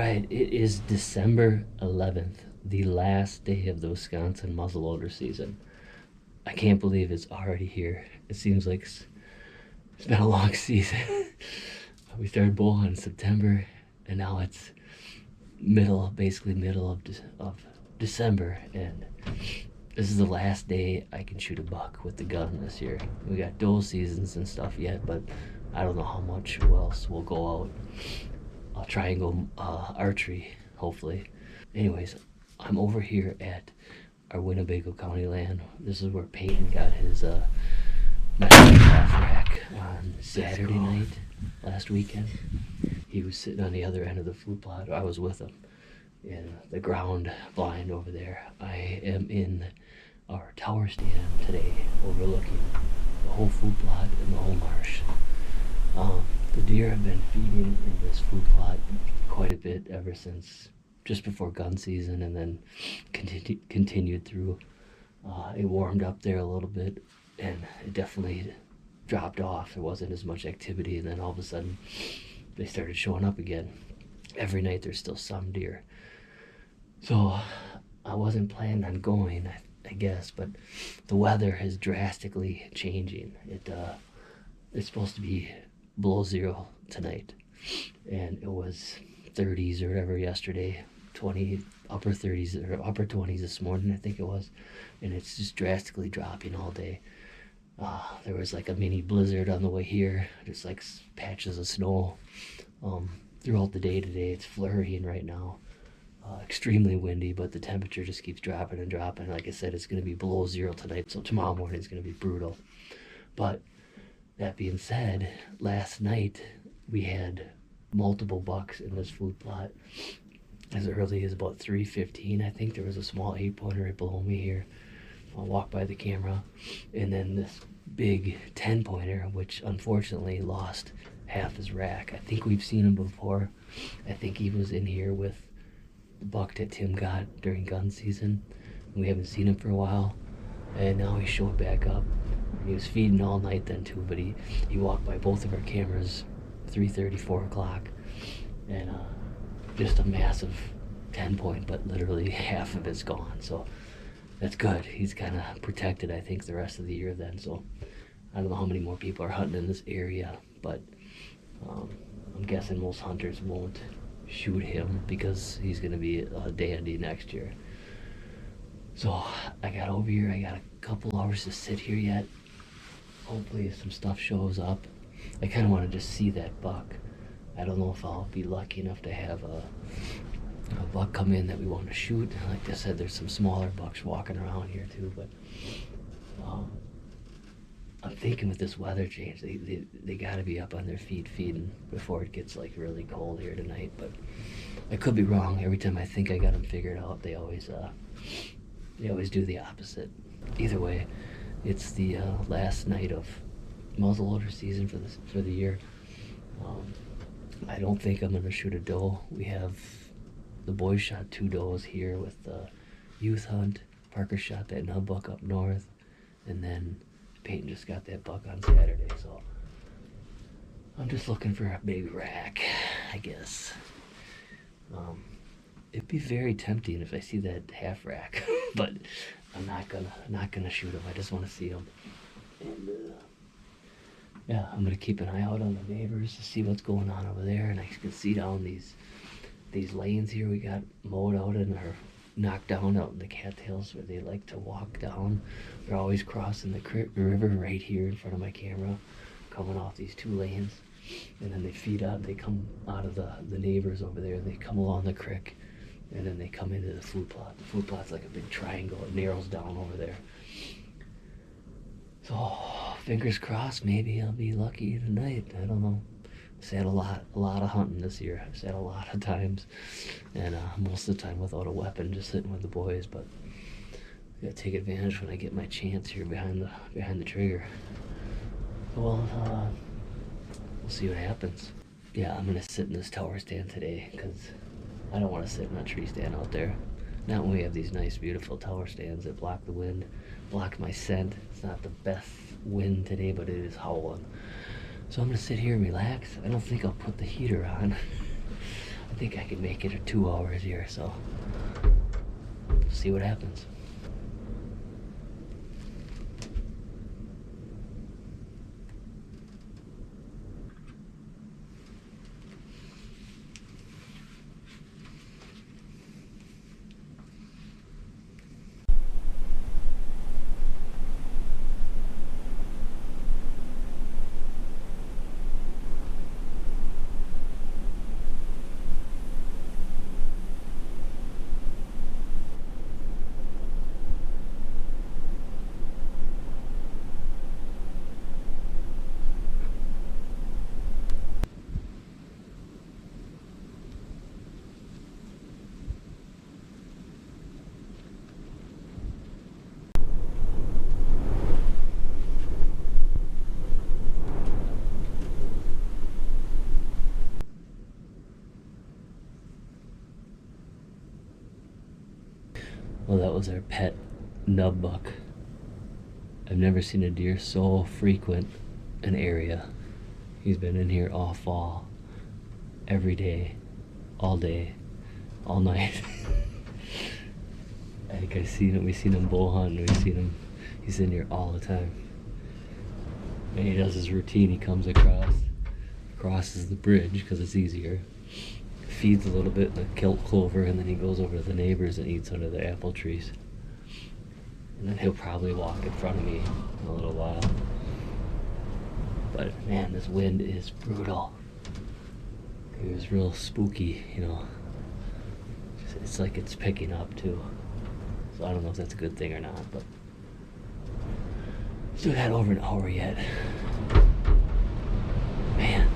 right, it is December 11th, the last day of the Wisconsin muzzleloader season. I can't believe it's already here. It seems like it's been a long season. We started bull in September, and now it's basically middle of December, and this is the last day I can shoot a buck with the gun this year. We got doe seasons and stuff yet, but I don't know how much else will go out. I'll try and go archery, hopefully. Anyways, I'm over here at our Winnebago County land. This is where Peyton got his half rack on Saturday night last weekend. He was sitting on the other end of the food plot. I was with him in the ground blind over there. I am in our tower stand today, overlooking the whole food plot and the whole marsh. The deer have been feeding in this food plot quite a bit ever since just before gun season, and then continued through. It warmed up there a little bit, and it definitely dropped off. There wasn't as much activity, and then all of a sudden they started showing up again. Every night there's still some deer. So I wasn't planning on going, I guess, but the weather is drastically changing. It's supposed to be below zero tonight, and it was 30s or whatever yesterday, upper 30s or upper 20s this morning, I think it was, and it's just drastically dropping all day. There was like a mini blizzard on the way here, just like patches of snow throughout the day today. It's flurrying right now. Extremely windy, but the temperature just keeps dropping and dropping. Like I said, it's going to be below zero tonight, so tomorrow morning is going to be brutal. But that being said, last night we had multiple bucks in this food plot. As early as about 3:15, I think there was a small 8-pointer right below me here. I'll walk by the camera, and then this big 10-pointer, which unfortunately lost half his rack. I think we've seen him before. I think he was in here with the buck that Tim got during gun season. We haven't seen him for a while, and now he showed back up. He was feeding all night then too, but he walked by both of our cameras 3:30, 4 o'clock, and just a massive 10-point, but literally half of it's gone. So that's good. He's kind of protected, I think, the rest of the year then. So I don't know how many more people are hunting in this area, but I'm guessing most hunters won't shoot him because he's going to be a dandy next year. So I got over here. I got a couple hours to sit here yet. Hopefully some stuff shows up. I kind of want to just see that buck. I don't know if I'll be lucky enough to have a buck come in that we want to shoot. Like I said, there's some smaller bucks walking around here too, but I'm thinking with this weather change, they got to be up on their feet feeding before it gets like really cold here tonight. But I could be wrong. Every time I think I got them figured out, they always do the opposite. Either way, it's the last night of muzzleloader season for the year. I don't think I'm gonna shoot a doe. We have the boys shot 2 does here with the youth hunt. Parker shot that nub buck up north, and then Peyton just got that buck on Saturday. So I'm just looking for a big rack, I guess. It'd be very tempting if I see that half rack, but I'm not gonna shoot him. I just want to see him. And yeah, I'm gonna keep an eye out on the neighbors to see what's going on over there, and I can see down these lanes here we got mowed out and are knocked down out in the cattails where they like to walk down. They're always crossing the river right here in front of my camera, coming off these 2 lanes, and then they feed out. They come out of the neighbors over there. They come along the creek, and then they come into the food plot. The food plot's like a big triangle. It narrows down over there. So fingers crossed, maybe I'll be lucky tonight. I don't know. I've sat a lot of hunting this year. I've sat a lot of times, and most of the time without a weapon, just sitting with the boys. But I gotta take advantage when I get my chance here behind the trigger. Well, we'll see what happens. Yeah, I'm gonna sit in this tower stand today because I don't want to sit in a tree stand out there. Not when we have these nice, beautiful tower stands that block the wind, block my scent. It's not the best wind today, but it is howling. So I'm gonna sit here and relax. I don't think I'll put the heater on. I think I can make it 2 hours here, so see what happens. Well, that was our pet nub buck. I've never seen a deer so frequent an area. He's been in here all fall, every day, all night. I think we've seen him bull hunting, he's in here all the time. And he does his routine, he comes crosses the bridge because it's easier, feeds a little bit in the kelp clover, and then he goes over to the neighbors and eats under the apple trees. And then he'll probably walk in front of me in a little while. But man, this wind is brutal. It was real spooky, you know. It's like it's picking up too. So I don't know if that's a good thing or not, but still had over an hour yet. Man.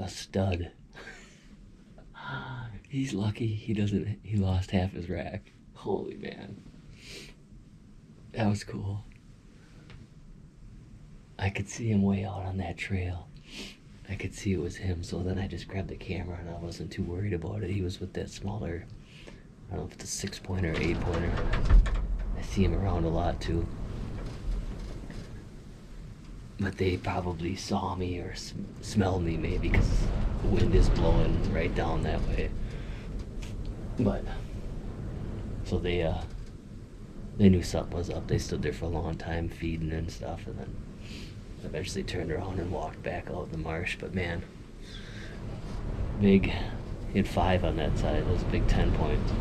a stud. He's lucky he lost half his rack. Holy man. That was cool. I could see him way out on that trail. I could see it was him, so then I just grabbed the camera and I wasn't too worried about it. He was with that smaller, I don't know if it's a 6-pointer or 8-pointer. I see him around a lot too. But they probably saw me or smelled me maybe because the wind is blowing right down that way. But, so they knew something was up. They stood there for a long time feeding and stuff, and then eventually turned around and walked back out in the marsh. But man, big, he had 5 on that side. That was a big 10 points.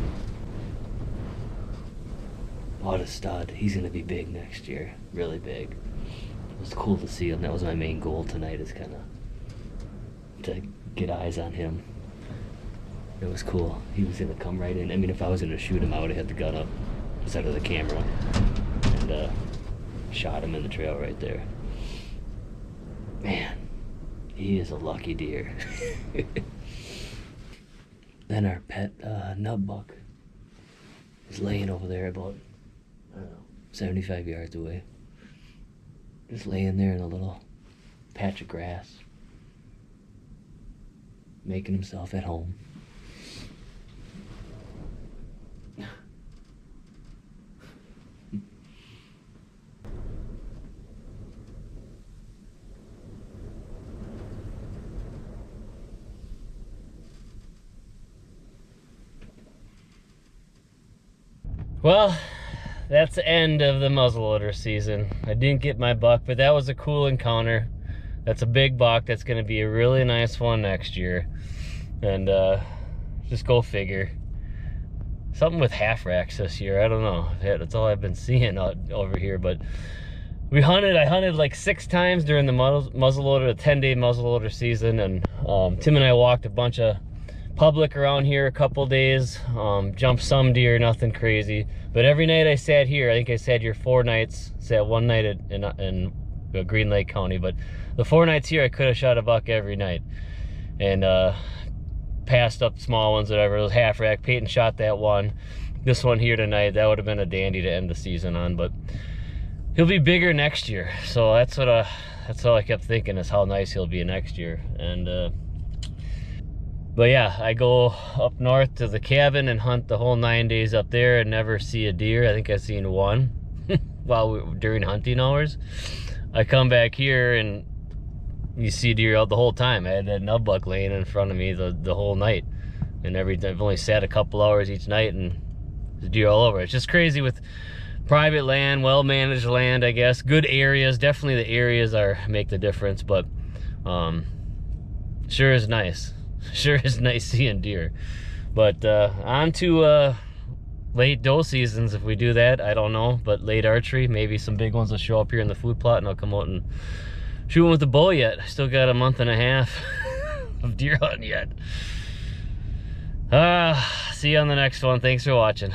What a stud. He's gonna be big next year, really big. It was cool to see him. That was my main goal tonight, is kind of to get eyes on him. It was cool. He was gonna come right in. I mean, if I was gonna shoot him, I would have had the gun up instead of the camera and shot him in the trail right there. Man, he is a lucky deer. Then our pet nub buck is laying over there about, I don't know, 75 yards away. Just laying there in a little patch of grass, making himself at home. Well, that's the end of the muzzleloader season. I didn't get my buck, but that was a cool encounter. That's a big buck. That's going to be a really nice one next year. And just go figure. Something with half racks this year. I don't know. That's all I've been seeing over here. But I hunted like 6 times during the muzzleloader, the 10-day muzzleloader season. And Tim and I walked a bunch of public around here a couple days, jumped some deer, nothing crazy. But every night I sat here, I think I sat here 4 nights, sat one night in Green Lake County, but the 4 nights here I could have shot a buck every night. And passed up small ones, whatever. It was half rack. Peyton shot that one. This one here tonight, that would have been a dandy to end the season on, but he'll be bigger next year. So that's all I kept thinking, is how nice he'll be next year. And but yeah, I go up north to the cabin and hunt the whole 9 days up there and never see a deer. I think I've seen one during hunting hours. I come back here and you see deer out the whole time. I had that nub buck laying in front of me the whole night. And I've only sat a couple hours each night and there's deer all over. It's just crazy with private land, well-managed land, I guess. Good areas. Definitely the areas make the difference, but sure is nice. Sure is nice seeing deer. But on to late doe seasons if we do that. I don't know, but late archery, maybe some big ones will show up here in the food plot and I'll come out and shoot them with the bow yet. I still got a month and a half of deer hunting yet. See you on the next one. Thanks for watching.